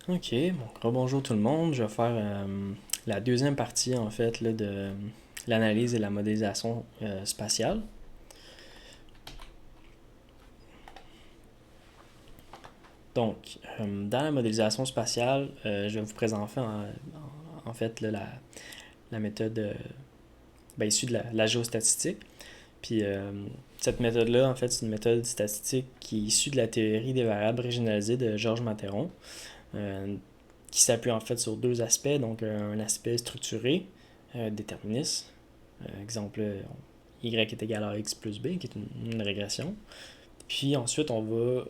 Ok, bon, rebonjour tout le monde. Je vais faire la deuxième partie en fait là, de l'analyse et la modélisation spatiale. Donc, dans la modélisation spatiale, je vais vous présenter en fait là, la méthode issue de la géostatistique. Puis cette méthode-là, en fait, c'est une méthode statistique qui est issue de la théorie des variables régionalisées de Georges Materon, euh, qui s'appuie en fait sur deux aspects. Donc, un aspect structuré, déterministe. Exemple, y est égal à x plus b, qui est une régression. Puis ensuite, on va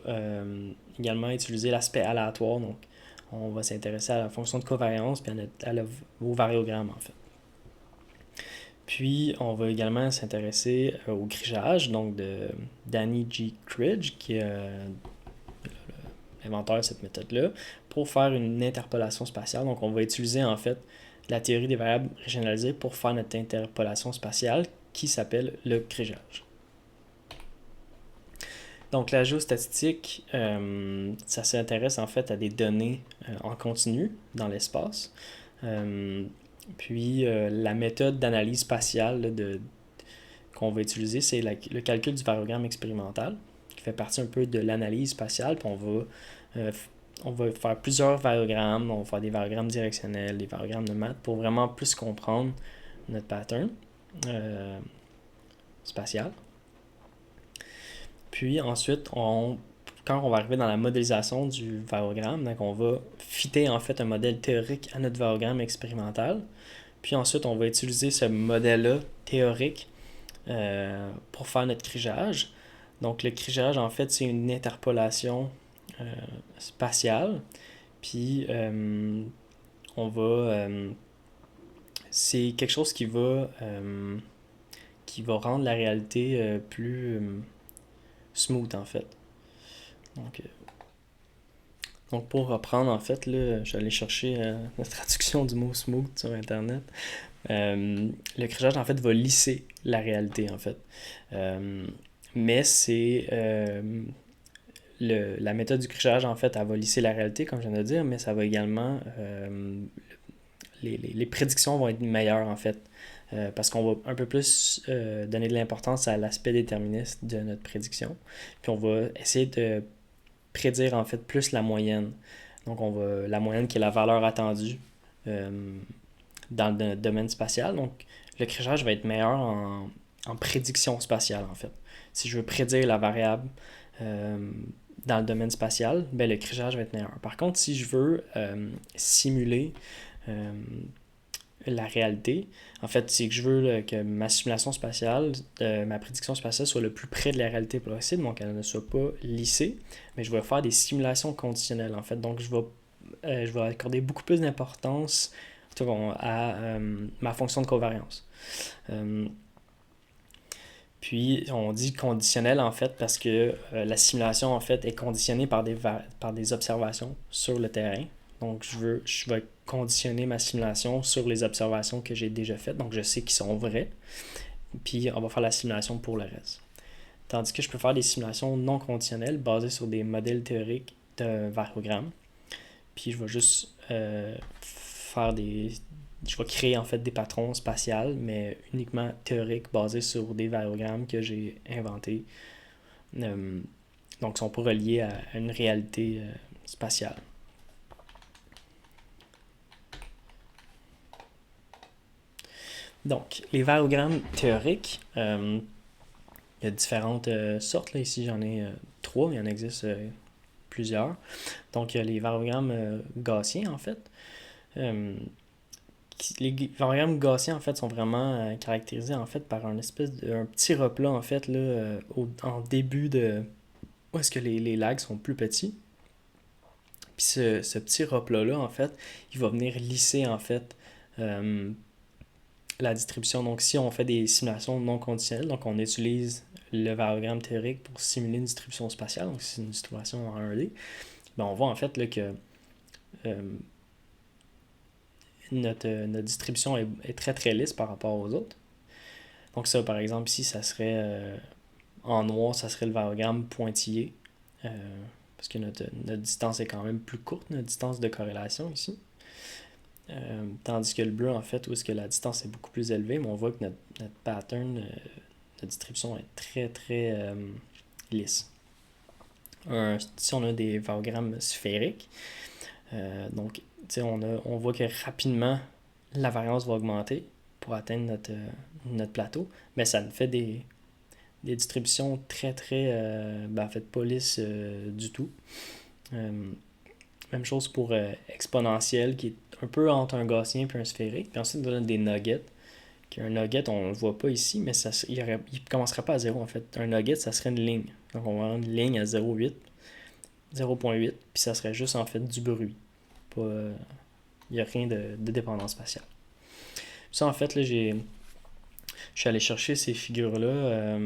également utiliser l'aspect aléatoire. Donc, on va s'intéresser à la fonction de covariance puis au variogramme, en fait. Puis, on va également s'intéresser au crigeage, donc de Danny G. Cridge, qui est l'inventeur de cette méthode-là, pour faire une interpolation spatiale. Donc, on va utiliser en fait la théorie des variables régionalisées pour faire notre interpolation spatiale qui s'appelle le crigeage. Donc, la géostatistique, ça s'intéresse en fait à des données en continu dans l'espace. Puis, la méthode d'analyse spatiale qu'on va utiliser, c'est le calcul du variogramme expérimental, qui fait partie un peu de l'analyse spatiale. Puis, euh, on va faire plusieurs variogrammes, on va faire des variogrammes directionnels, des variogrammes de maths, pour vraiment plus comprendre notre pattern euh, spatial. Puis ensuite, quand on va arriver dans la modélisation du variogramme, donc on va fitter en fait un modèle théorique à notre variogramme expérimental. Puis ensuite, on va utiliser ce modèle-là théorique pour faire notre crigeage. Donc le crigeage, en fait, c'est une interpolation euh, spatiale. Puis on va... c'est quelque chose qui va rendre la réalité plus smooth, en fait. Donc, pour reprendre, en fait, là, je suis allé chercher la traduction du mot smooth sur Internet. Le crigeage, en fait, va lisser la réalité, en fait. Euh, mais c'est... la méthode du crigeage, en fait, elle va lisser la réalité, comme je viens de dire, mais ça va également... les prédictions vont être meilleures, en fait. Parce qu'on va un peu plus donner de l'importance à l'aspect déterministe de notre prédiction. Puis on va essayer de prédire en fait plus la moyenne. Donc la moyenne qui est la valeur attendue euh, dans le domaine spatial. Donc le crichage va être meilleur en prédiction spatiale en fait. Si je veux prédire la variable euh, dans le domaine spatial, ben, le crichage va être meilleur. Par contre, si je veux simuler euh, la réalité, en fait, c'est que je veux que ma simulation spatiale, ma prédiction spatiale soit le plus près de la réalité possible, donc elle ne soit pas lissée, mais je vais faire des simulations conditionnelles, en fait. Donc, je vais accorder beaucoup plus d'importance à ma fonction de covariance. Euh, Puis, on dit conditionnel, en fait, parce que la simulation, en fait, est conditionnée par des observations sur le terrain. Donc, je vais conditionner ma simulation sur les observations que j'ai déjà faites. Donc, je sais qu'ils sont vraies. Puis, on va faire la simulation pour le reste. Tandis que je peux faire des simulations non conditionnelles basées sur des modèles théoriques de variogrammes. Puis, je vais juste faire des... Je vais créer en fait des patrons spatials, mais uniquement théoriques basés sur des variogrammes que j'ai inventés. Euh, donc, ils sont pas reliés à une réalité spatiale. Donc, les variogrammes théoriques, il y a différentes sortes. Là. Ici, j'en ai trois, mais il en existe plusieurs. Donc, il y a les variogrammes gaussiens, en fait. Euh, les variogrammes gaussiens, en fait, sont vraiment caractérisés, en fait, par un petit replat, en fait, là, en début de... Où est-ce que les lags sont plus petits. Puis ce petit replat-là, en fait, il va venir lisser, en fait, euh, la distribution. Donc, si on fait des simulations non conditionnelles, donc on utilise le variogramme théorique pour simuler une distribution spatiale, donc c'est une distribution en 1D, ben on voit en fait là, que euh, notre distribution est très très lisse par rapport aux autres. Donc ça, par exemple, ici, ça serait en noir, ça serait le variogramme pointillé, parce que notre distance est quand même plus courte, notre distance de corrélation ici. Tandis que le bleu, en fait, où est-ce que la distance est beaucoup plus élevée, mais on voit que notre pattern, notre distribution est très, très lisse. Si on a des varogrammes sphériques, donc on voit que rapidement, la variance va augmenter pour atteindre notre plateau, mais ça nous fait des distributions très, très, en fait, pas lisses du tout. Même chose pour exponentiel, qui est un peu entre un gaussien et un sphérique. Puis ensuite, on a des nuggets. Un nugget, on ne le voit pas ici, mais il ne commencerait pas à 0 en fait. Un nugget, ça serait une ligne. Donc on va avoir une ligne à 0,8, puis ça serait juste en fait du bruit. Il n'y a rien de dépendance spatiale. Puis ça, en fait, là, je suis allé chercher ces figures-là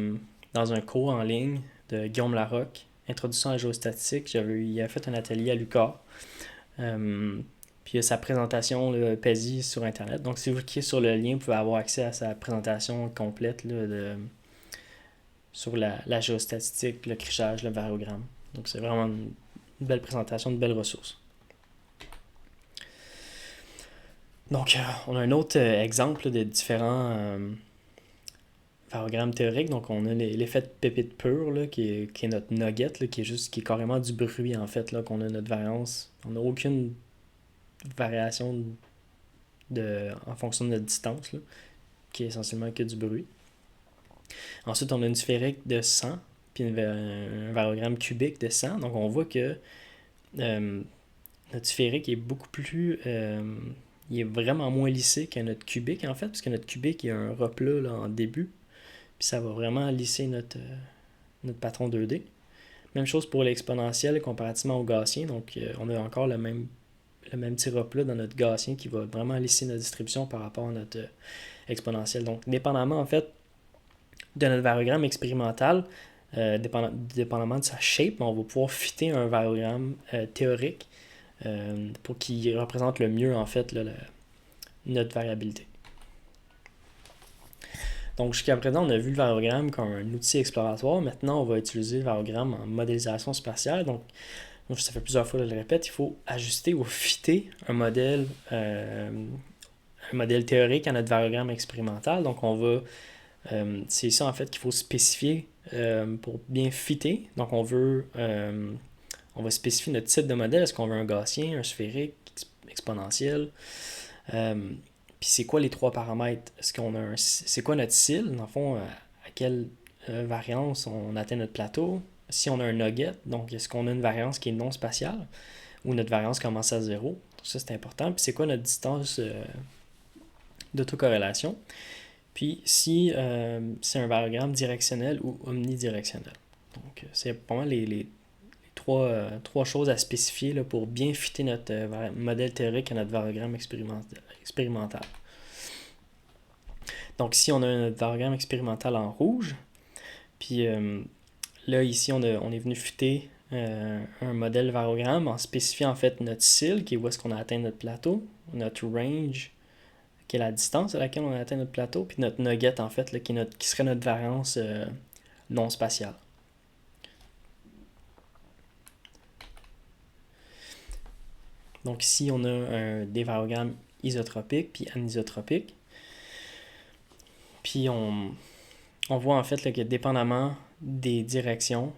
dans un cours en ligne de Guillaume Larocque, Introduction à la géostatistique. Il a fait un atelier à l'UQAR. Puis il y a sa présentation là, PESI sur Internet. Donc si vous cliquez sur le lien, vous pouvez avoir accès à sa présentation complète là, sur la géostatistique, le crichage, le variogramme. Donc c'est vraiment une belle présentation, une belle ressource. Donc on a un autre exemple de différents variogrammes théoriques. Donc on a l'effet de pépite pure là, qui est notre nugget, là, qui est carrément du bruit en fait, là, qu'on a notre variance. On n'a aucune variation en fonction de notre distance, là, qui est essentiellement que du bruit. Ensuite, on a une sphérique de 100, puis un variogramme cubique de 100. Donc, on voit que notre sphérique est beaucoup plus... il est vraiment moins lissé que notre cubique, en fait, parce que notre cubique, il y a un replat là, en début, puis ça va vraiment lisser notre patron 2D. Même chose pour l'exponentiel comparativement au gaussien. Donc, on a encore le même petit replat dans notre gaussien qui va vraiment lisser notre distribution par rapport à notre exponentielle. Donc, dépendamment, en fait, de notre variogramme expérimental, dépendamment de sa shape, on va pouvoir fitter un variogramme théorique pour qu'il représente le mieux, en fait, là, notre variabilité. Donc, jusqu'à présent, on a vu le variogramme comme un outil exploratoire. Maintenant, on va utiliser le variogramme en modélisation spatiale. Donc, ça fait plusieurs fois que je le répète, il faut ajuster ou fitter un modèle théorique à notre variogramme expérimental. Donc, c'est ça en fait qu'il faut spécifier pour bien fitter. Donc, on va spécifier notre type de modèle. Est-ce qu'on veut un gaussien, un sphérique, exponentiel? Puis c'est quoi les trois paramètres? C'est quoi notre cile? Dans le fond, à quelle variance on atteint notre plateau? Si on a un nugget, donc est-ce qu'on a une variance qui est non spatiale ou notre variance commence à 0? Ça, c'est important. Puis c'est quoi notre distance d'autocorrélation? Puis si c'est un variogramme directionnel ou omnidirectionnel. Donc, c'est vraiment les trois choses à spécifier là, pour bien fitter notre modèle théorique à notre variogramme expérimental. Donc, ici, on a notre variogramme expérimental en rouge. Puis là, ici, on est venu fitter un modèle variogramme en spécifiant en fait notre cile, qui est où est-ce qu'on a atteint notre plateau, notre range, qui est la distance à laquelle on a atteint notre plateau, puis notre nugget, en fait, là, qui serait notre variance non spatiale. Donc ici, on a des variogrammes isotropiques puis anisotropiques. Puis on voit en fait là, que dépendamment des directions,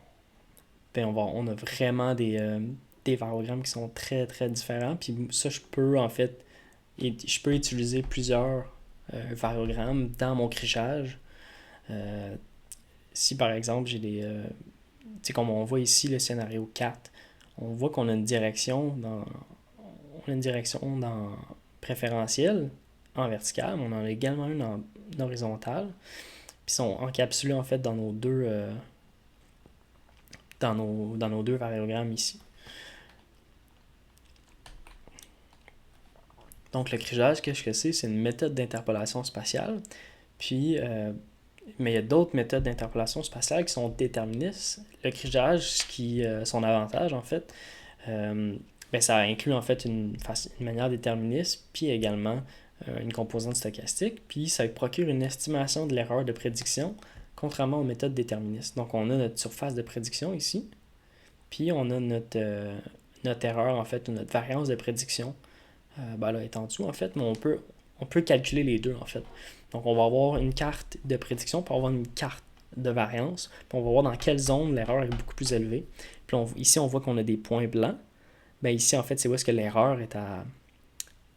ben on a vraiment des variogrammes qui sont très très différents. Puis ça, je peux utiliser plusieurs variogrammes dans mon crichage. Si par exemple j'ai des... comme on voit ici le scénario 4, on voit qu'on a une direction dans préférentiel en vertical, mais on en a également une en horizontale. Puis sont encapsulés en fait dans nos deux variogrammes ici. Donc le crichage, qu'est-ce que c'est? C'est une méthode d'interpolation spatiale. Puis mais il y a d'autres méthodes d'interpolation spatiale qui sont déterministes. Le crichage, son avantage en fait, ça inclut en fait une manière déterministe, puis également une composante stochastique, puis ça procure une estimation de l'erreur de prédiction, contrairement aux méthodes déterministes. Donc on a notre surface de prédiction ici, Puis on a notre erreur, en fait, ou notre variance de prédiction. Ben là, est en dessous, en fait, mais on peut calculer les deux, en fait. Donc, on va avoir une carte de prédiction, puis on va avoir une carte de variance, puis on va voir dans quelle zone l'erreur est beaucoup plus élevée. Puis ici, on voit qu'on a des points blancs. Ben ici, en fait, c'est où est-ce que l'erreur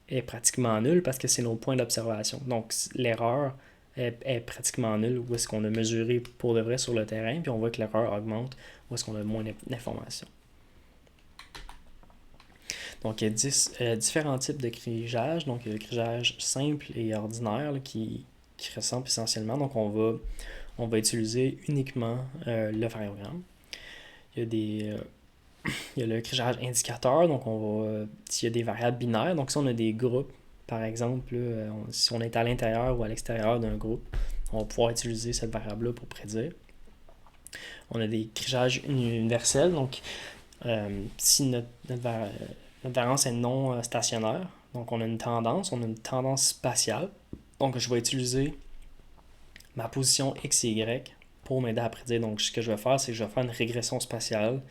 est pratiquement nulle parce que c'est nos points d'observation. Donc, l'erreur est pratiquement nulle où est-ce qu'on a mesuré pour de vrai sur le terrain, puis on voit que l'erreur augmente où est-ce qu'on a moins d'informations. Donc, il y a différents types de crigeage. Donc, il y a le crigeage simple et ordinaire là, qui ressemble essentiellement. Donc, on va utiliser uniquement le variogramme. Il y a il y a le crigeage indicateur. Donc, s'il y a des variables binaires, donc si on a des groupes, par exemple, là, si on est à l'intérieur ou à l'extérieur d'un groupe, on va pouvoir utiliser cette variable-là pour prédire. On a des crigeages universels. Donc, si notre variance est non stationnaire, donc on a une tendance spatiale. Donc je vais utiliser ma position x et y pour m'aider à prédire. Donc ce que je vais faire, c'est que je vais faire une régression spatiale,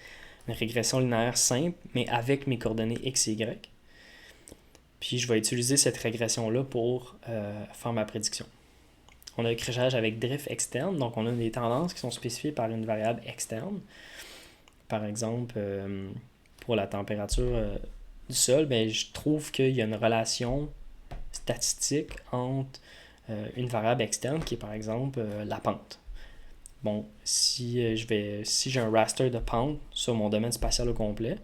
une régression linéaire simple, mais avec mes coordonnées x et y. Puis je vais utiliser cette régression-là pour faire ma prédiction. On a le crigeage avec drift externe, donc on a des tendances qui sont spécifiées par une variable externe. Par exemple, pour la température du sol, ben, je trouve qu'il y a une relation statistique entre une variable externe qui est par exemple la pente. Bon, si j'ai un raster de pente sur mon domaine spatial au complet,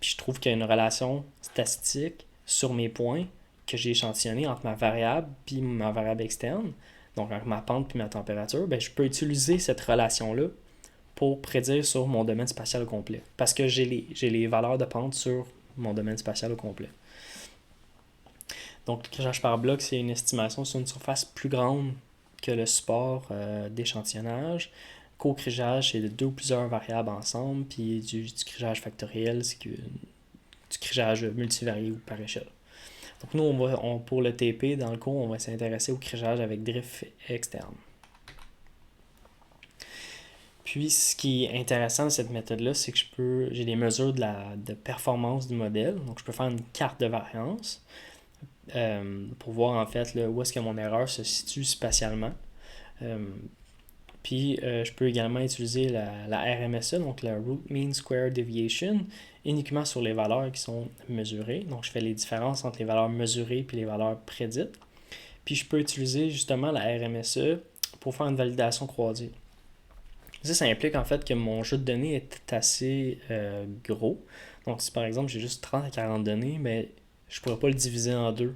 puis je trouve qu'il y a une relation statistique sur mes points que j'ai échantillonnés entre ma variable puis ma variable externe, donc entre ma pente puis ma température, ben, je peux utiliser cette relation-là pour prédire sur mon domaine spatial au complet. Parce que j'ai les valeurs de pente sur mon domaine spatial au complet. Donc, le crigeage par bloc, c'est une estimation sur une surface plus grande que le support d'échantillonnage. Co-crigeage, c'est de deux ou plusieurs variables ensemble. Puis du crigeage factoriel, c'est du crigeage multivarié ou par échelle. Donc, nous, pour le TP, dans le cours, on va s'intéresser au crigeage avec drift externe. Puis, ce qui est intéressant de cette méthode-là, c'est que j'ai des mesures de performance du modèle. Donc, je peux faire une carte de variance pour voir en fait là, où est-ce que mon erreur se situe spatialement. Puis, je peux également utiliser la RMSE, donc la Root Mean Square Deviation, uniquement sur les valeurs qui sont mesurées. Donc, je fais les différences entre les valeurs mesurées et les valeurs prédites. Puis, je peux utiliser justement la RMSE pour faire une validation croisée. Ça implique en fait que mon jeu de données est assez gros. Donc, si par exemple j'ai juste 30 à 40 données, mais je ne pourrais pas le diviser en deux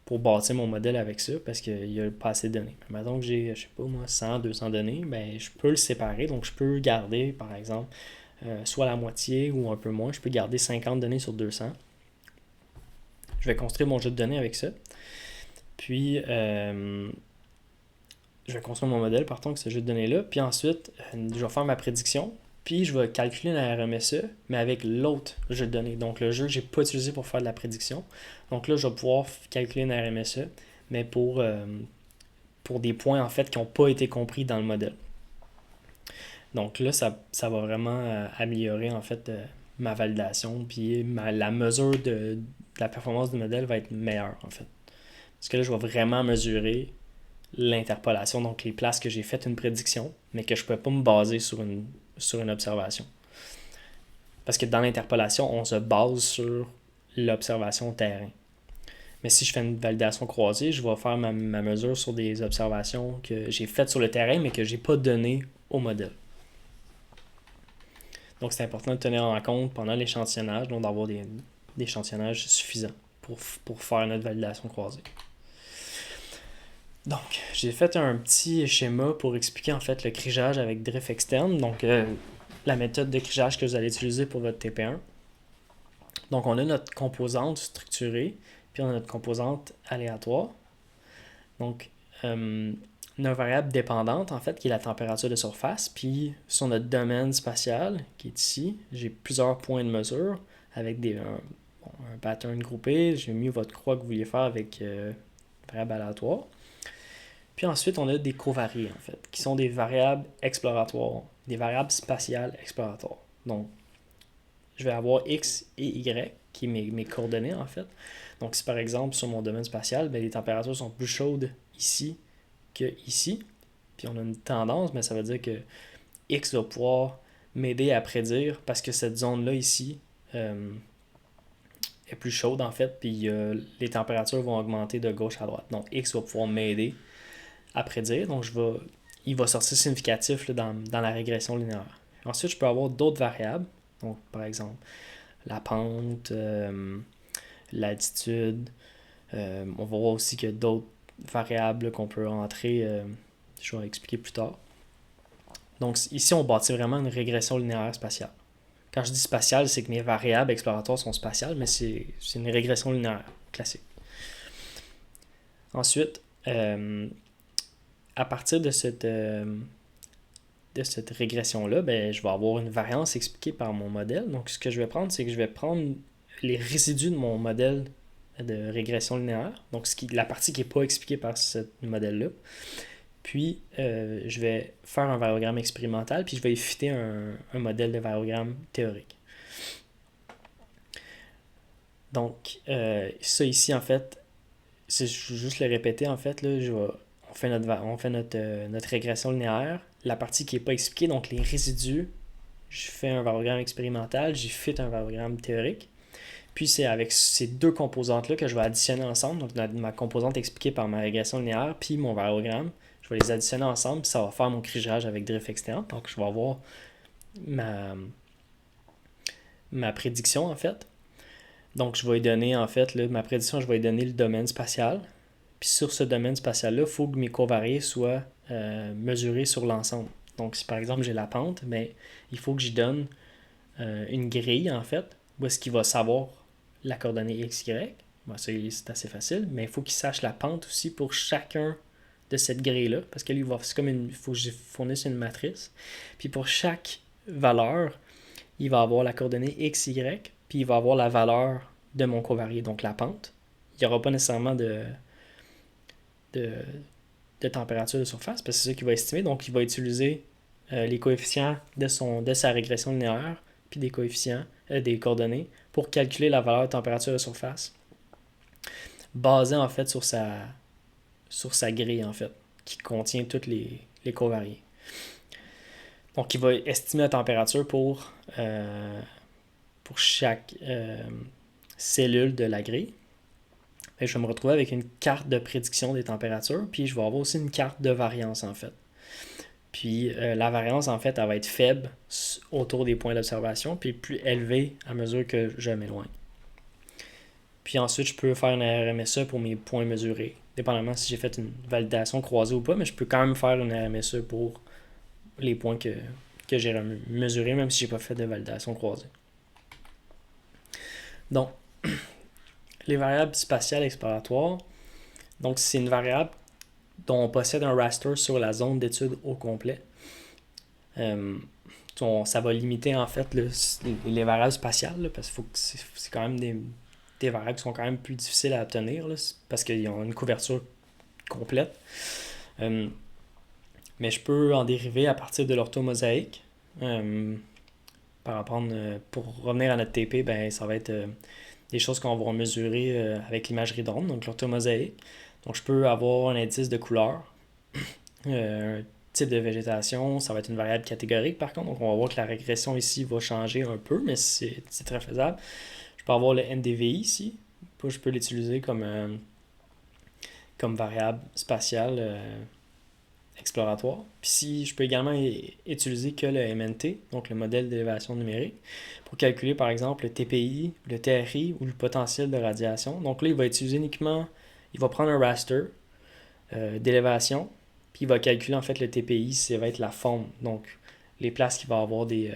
pour bâtir mon modèle avec ça parce qu'il n'y a pas assez de données. Mais maintenant que j'ai, je sais pas moi, 100, 200 données, ben, je peux le séparer. Donc, je peux garder par exemple soit la moitié ou un peu moins. Je peux garder 50 données sur 200. Je vais construire mon jeu de données avec ça. Puis, je vais construire mon modèle, partant avec ce jeu de données-là. Puis ensuite, je vais faire ma prédiction. Puis je vais calculer la RMSE, mais avec l'autre jeu de données. Donc le jeu que je n'ai pas utilisé pour faire de la prédiction. Donc là, je vais pouvoir calculer une RMSE, mais pour des points en fait qui n'ont pas été compris dans le modèle. Donc là, ça va vraiment améliorer en fait ma validation. Puis la mesure de la performance du modèle va être meilleure en fait. Parce que là, je vais vraiment mesurer l'interpolation, donc les places que j'ai fait une prédiction, mais que je ne peux pas me baser sur une observation. Parce que dans l'interpolation, on se base sur l'observation terrain. Mais si je fais une validation croisée, je vais faire ma mesure sur des observations que j'ai faites sur le terrain, mais que je n'ai pas données au modèle. Donc c'est important de tenir en compte pendant l'échantillonnage, donc d'avoir des échantillonnages suffisants pour faire notre validation croisée. Donc, j'ai fait un petit schéma pour expliquer en fait le crigeage avec drift externe, donc la méthode de crigeage que vous allez utiliser pour votre TP1. Donc, on a notre composante structurée, puis on a notre composante aléatoire. Donc, une variable dépendante, en fait, qui est la température de surface, puis sur notre domaine spatial, qui est ici, j'ai plusieurs points de mesure avec un pattern groupé. J'ai mis votre croix que vous vouliez faire avec variable aléatoire. Puis ensuite, on a des covariés, en fait, qui sont des variables exploratoires, des variables spatiales exploratoires. Donc, je vais avoir X et Y, qui est mes coordonnées en fait. Donc, si par exemple, sur mon domaine spatial, ben, les températures sont plus chaudes ici que ici, puis on a une tendance, mais ça veut dire que X va pouvoir m'aider à prédire parce que cette zone-là ici est plus chaude en fait, puis les températures vont augmenter de gauche à droite. Donc X va pouvoir m'aider à prédire, donc il va sortir significatif là, dans la régression linéaire. Ensuite, je peux avoir d'autres variables, donc par exemple la pente, l'altitude. On va voir aussi qu'il y a d'autres variables qu'on peut entrer, je vais expliquer plus tard. Donc ici, on bâtit vraiment une régression linéaire spatiale. Quand je dis spatiale, c'est que mes variables exploratoires sont spatiales, mais c'est une régression linéaire classique. Ensuite, à partir de cette régression-là, ben, je vais avoir une variance expliquée par mon modèle. Donc, ce que je vais prendre, c'est que je vais prendre les résidus de mon modèle de régression linéaire, donc la partie qui n'est pas expliquée par ce modèle-là. Puis, je vais faire un variogramme expérimental, puis je vais fitter un modèle de variogramme théorique. Donc, ça ici, en fait, je vais juste le répéter, en fait, là, on fait notre régression linéaire. La partie qui n'est pas expliquée, donc les résidus, je fais un variogramme expérimental, j'y fit un variogramme théorique. Puis c'est avec ces deux composantes-là que je vais additionner ensemble, donc ma composante expliquée par ma régression linéaire, puis mon variogramme, je vais les additionner ensemble, puis ça va faire mon crigeage avec drift externe. Donc je vais avoir ma prédiction en fait. Donc je vais lui donner en fait, là, ma prédiction, je vais lui donner le domaine spatial. Puis sur ce domaine spatial-là, il faut que mes covariés soient mesurés sur l'ensemble. Donc si par exemple j'ai la pente, ben, il faut que j'y donne une grille en fait, où est-ce qu'il va savoir la coordonnée x, y. Bon, ça, c'est assez facile, mais il faut qu'il sache la pente aussi pour chacun de cette grille-là, parce que lui, c'est comme il faut que je fournisse une matrice. Puis pour chaque valeur, il va avoir la coordonnée x, y, puis il va avoir la valeur de mon covarié, donc la pente. Il n'y aura pas nécessairement de température de surface, parce que c'est ça qu'il va estimer. Donc, il va utiliser les coefficients de sa régression linéaire, puis des coefficients, des coordonnées, pour calculer la valeur de température de surface, basée en fait sur sa grille, en fait, qui contient toutes les covariés. Donc, il va estimer la température pour chaque cellule de la grille. Et je vais me retrouver avec une carte de prédiction des températures, puis je vais avoir aussi une carte de variance, en fait. Puis la variance, en fait, elle va être faible autour des points d'observation, puis plus élevée à mesure que je m'éloigne. Puis ensuite, je peux faire une RMSE pour mes points mesurés, dépendamment si j'ai fait une validation croisée ou pas, mais je peux quand même faire une RMSE pour les points que j'ai mesurés, même si je n'ai pas fait de validation croisée. Donc, les variables spatiales exploratoires, donc c'est une variable dont on possède un raster sur la zone d'étude au complet. Ça va limiter en fait les variables spatiales, là, parce que c'est quand même des variables qui sont quand même plus difficiles à obtenir, là, parce qu'ils ont une couverture complète. Mais je peux en dériver à partir de l'orthomosaïque. Pour revenir à notre TP, ben, ça va être des choses qu'on va mesurer avec l'imagerie drone, donc l'orthomosaïque. Donc je peux avoir un indice de couleur, un type de végétation, ça va être une variable catégorique par contre, donc on va voir que la régression ici va changer un peu, mais c'est très faisable. Je peux avoir le NDVI ici, je peux l'utiliser comme variable spatiale exploratoire. Puis si je peux également utiliser que le MNT, donc le modèle d'élévation numérique, pour calculer par exemple le TPI, le TRI ou le potentiel de radiation. Donc là, il va utiliser uniquement, il va prendre un raster d'élévation, puis il va calculer en fait le TPI, ça va être la forme. Donc les places qui vont avoir des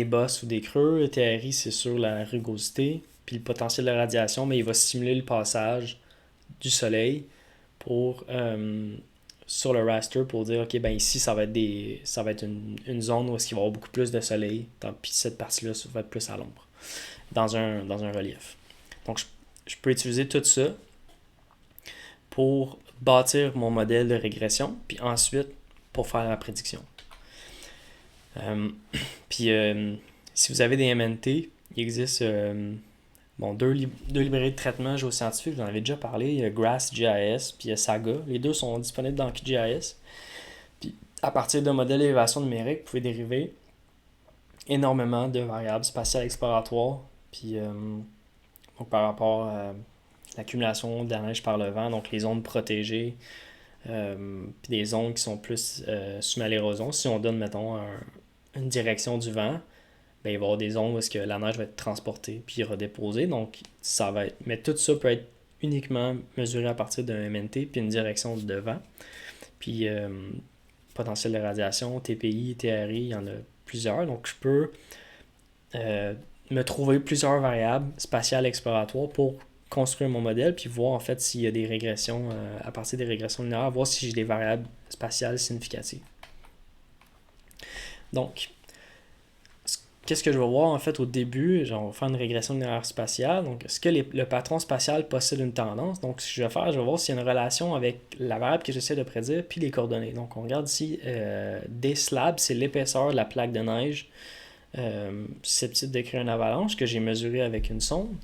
bosses ou des creux. Le TRI, c'est sur la rugosité. Puis le potentiel de radiation, mais il va simuler le passage du soleil sur le raster pour dire ok, ben ici ça va être une zone où il va y avoir beaucoup plus de soleil, puis cette partie-là va être plus à l'ombre dans un relief. Donc je peux utiliser tout ça pour bâtir mon modèle de régression, puis ensuite pour faire la prédiction. Euh, Puis, si vous avez des MNT, il existe deux librairies de traitement géoscientifique, j'en avais déjà parlé. Il y a GraphGIS, puis il y a Saga. Les deux sont disponibles dans QGIS. Puis, à partir d'un modèle d'élévation numérique, vous pouvez dériver énormément de variables spatiales exploratoires. Puis, donc par rapport à l'accumulation de la neige par le vent, donc les zones protégées, puis des zones qui sont plus soumises à l'érosion. Si on donne, mettons, une direction du vent, ben, il va y avoir des zones où est-ce que la neige va être transportée puis redéposée. Donc, ça va être. Mais tout ça peut être uniquement mesuré à partir d'un MNT puis une direction de vent. Puis, potentiel de radiation, TPI, TRI, il y en a plusieurs. Donc, je peux me trouver plusieurs variables spatiales exploratoires pour construire mon modèle puis voir en fait s'il y a des régressions à partir des régressions linéaires, voir si j'ai des variables spatiales significatives. Donc, qu'est-ce que je vais voir en fait au début? On va faire une régression linéaire spatiale. Donc, est-ce que le patron spatial possède une tendance? Donc, ce que je vais faire, je vais voir s'il y a une relation avec la variable que j'essaie de prédire puis les coordonnées. Donc, on regarde ici des slabs, c'est l'épaisseur de la plaque de neige susceptible de créer une avalanche que j'ai mesurée avec une sonde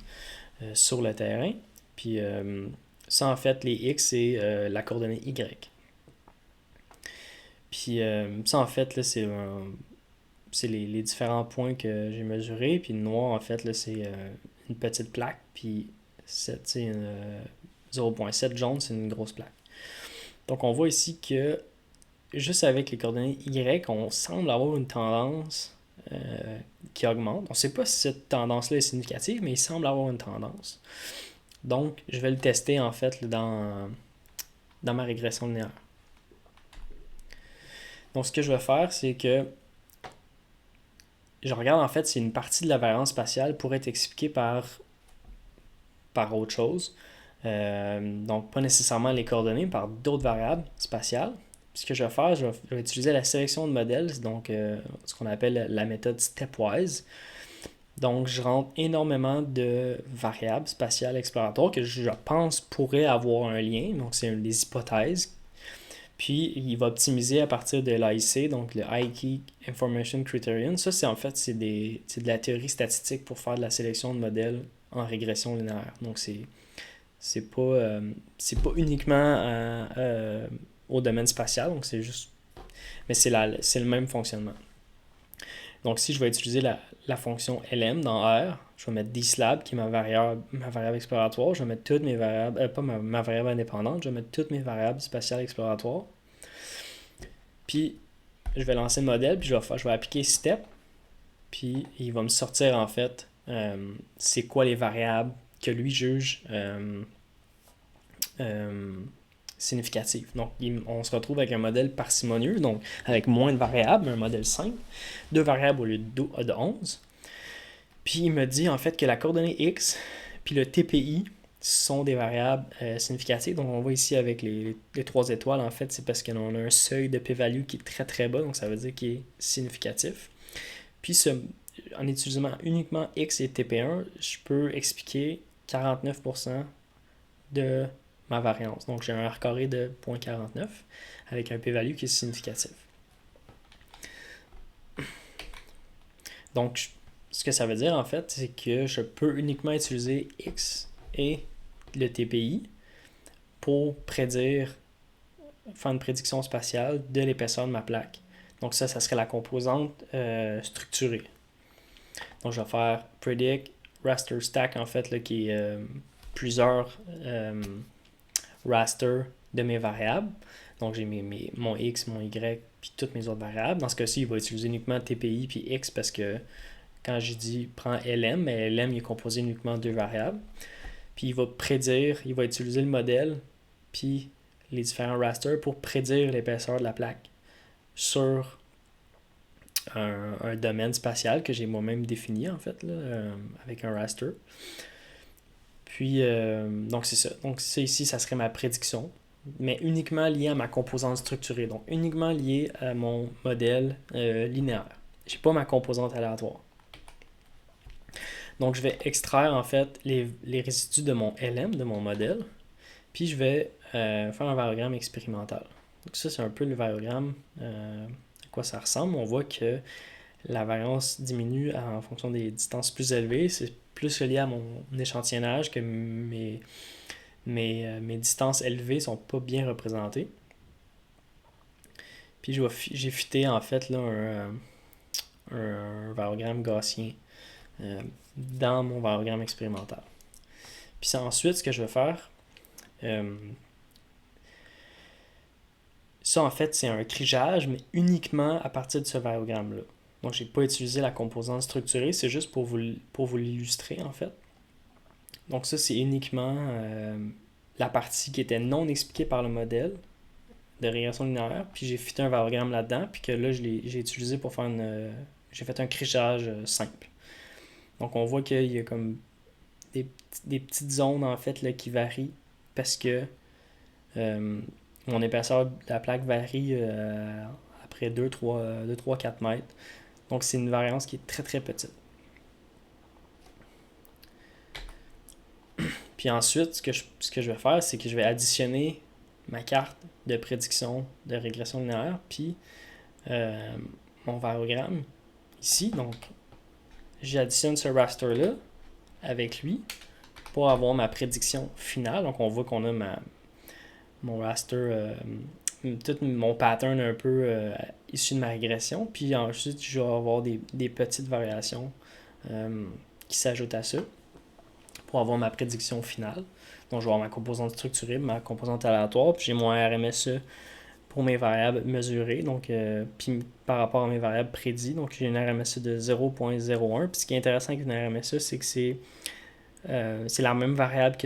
sur le terrain. Puis, ça, en fait, les X, c'est la coordonnée Y. Puis, ça, en fait, là, c'est les différents points que j'ai mesurés. Puis le noir, en fait, là, c'est une petite plaque. Puis 0.7 jaune, c'est une grosse plaque. Donc on voit ici que juste avec les coordonnées Y, on semble avoir une tendance qui augmente. On ne sait pas si cette tendance-là est significative, mais il semble avoir une tendance. Donc je vais le tester en fait dans ma régression linéaire. Donc ce que je vais faire, c'est que je regarde en fait si une partie de la variance spatiale pourrait être expliquée par autre chose. Donc pas nécessairement les coordonnées, par d'autres variables spatiales. Ce que je vais faire, je vais utiliser la sélection de modèles, donc ce qu'on appelle la méthode stepwise. Donc je rentre énormément de variables spatiales exploratoires que je pense pourraient avoir un lien. Donc c'est une des hypothèses. Puis il va optimiser à partir de l'AIC, donc le High Key Information Criterion. Ça, c'est en fait c'est de la théorie statistique pour faire de la sélection de modèles en régression linéaire. Donc c'est pas uniquement au domaine spatial, donc c'est juste. Mais c'est le même fonctionnement. Donc si je vais utiliser la fonction LM dans R, je vais mettre dslab qui est ma variable exploratoire, je vais mettre toutes mes variables, pas ma variable indépendante, je vais mettre toutes mes variables spatiales exploratoires. Puis je vais lancer le modèle, puis je vais appliquer step, puis il va me sortir en fait c'est quoi les variables que lui juge significatives. Donc on se retrouve avec un modèle parcimonieux, donc avec moins de variables, un modèle simple, 2 variables au lieu de 11. Puis il me dit en fait que la coordonnée X puis le TPI sont des variables significatives. Donc on voit ici avec les 3 étoiles, en fait, c'est parce qu'on a un seuil de p-value qui est très très bas, donc ça veut dire qu'il est significatif. Puis en utilisant uniquement X et TP1, je peux expliquer 49% de ma variance. Donc j'ai un R carré de 0.49 avec un p-value qui est significatif. Donc ce que ça veut dire en fait, c'est que je peux uniquement utiliser X et le TPI pour faire une prédiction spatiale de l'épaisseur de ma plaque. Donc ça serait la composante structurée. Donc je vais faire predict raster stack en fait là, qui est plusieurs raster de mes variables. Donc j'ai mon X, mon Y, puis toutes mes autres variables. Dans ce cas-ci, il va utiliser uniquement TPI puis X parce que quand j'ai dit prends LM, mais LM il est composé uniquement de 2 variables. Puis il va utiliser le modèle puis les différents rasters pour prédire l'épaisseur de la plaque sur un domaine spatial que j'ai moi-même défini en fait là, avec un raster. Puis donc c'est ça. Donc ça ici, ça serait ma prédiction, mais uniquement lié à ma composante structurée, donc uniquement lié à mon modèle linéaire. J'ai pas ma composante aléatoire. Donc je vais extraire en fait les résidus de mon LM, de mon modèle, puis je vais faire un variogramme expérimental. Donc ça c'est un peu le variogramme quoi ça ressemble. On voit que la variance diminue en fonction des distances plus élevées. C'est plus lié à mon échantillonnage que mes distances élevées ne sont pas bien représentées. Puis j'ai fité en fait là, un varogramme gaussien dans mon varogramme expérimental. Puis ensuite, ce que je vais faire, ça en fait c'est un crigeage, mais uniquement à partir de ce varogramme-là. Donc j'ai pas utilisé la composante structurée, c'est juste pour vous l'illustrer en fait. Donc ça c'est uniquement la partie qui était non expliquée par le modèle de régression linéaire, puis j'ai fité un varogramme là-dedans, puis que là j'ai utilisé pour faire j'ai fait un crigeage simple. Donc on voit qu'il y a comme des petites zones en fait là, qui varient parce que mon épaisseur de la plaque varie après 2, 3, 4 mètres. Donc c'est une variance qui est très très petite. Puis ensuite, ce que je vais faire, c'est que je vais additionner ma carte de prédiction de régression linéaire, puis mon varogramme ici. Donc j'additionne ce raster-là avec lui pour avoir ma prédiction finale. Donc on voit qu'on a mon raster, tout mon pattern un peu issu de ma régression. Puis ensuite, je vais avoir des petites variations qui s'ajoutent à ça pour avoir ma prédiction finale. Donc je vais avoir ma composante structurée, ma composante aléatoire, puis j'ai mon RMSE pour mes variables mesurées, donc puis par rapport à mes variables prédits. Donc j'ai une RMSE de 0.01. Puis ce qui est intéressant avec une RMSE, c'est que c'est la même variable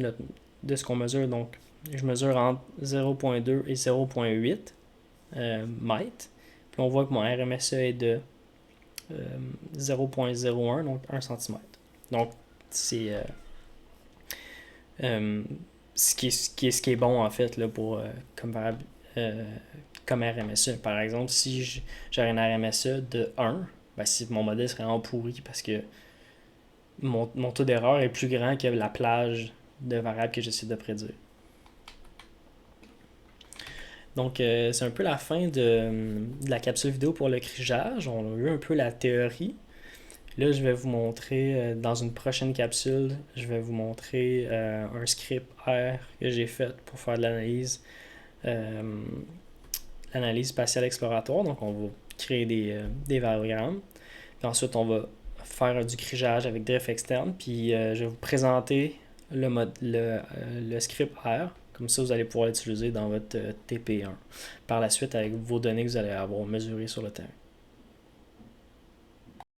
de ce qu'on mesure. Donc je mesure entre 0.2 et 0.8 mètres. Puis on voit que mon RMSE est de 0.01, donc 1 cm. Donc c'est ce qui est bon en fait là, pour comme variable comme RMSE. Par exemple, si j'aurais une RMSE de 1, ben, si mon modèle serait vraiment pourri parce que mon taux d'erreur est plus grand que la plage de variables que j'essaie de prédire. Donc, c'est un peu la fin de la capsule vidéo pour le crigeage. On a eu un peu la théorie. Là, je vais vous montrer, dans une prochaine capsule, je vais vous montrer un script R que j'ai fait pour faire de l'analyse spatiale exploratoire. Donc, on va créer des varogrammes. Puis ensuite, on va faire du crigeage avec drift externe. Puis, je vais vous présenter le script R. Comme ça, vous allez pouvoir l'utiliser dans votre TP1 par la suite avec vos données que vous allez avoir mesurées sur le terrain.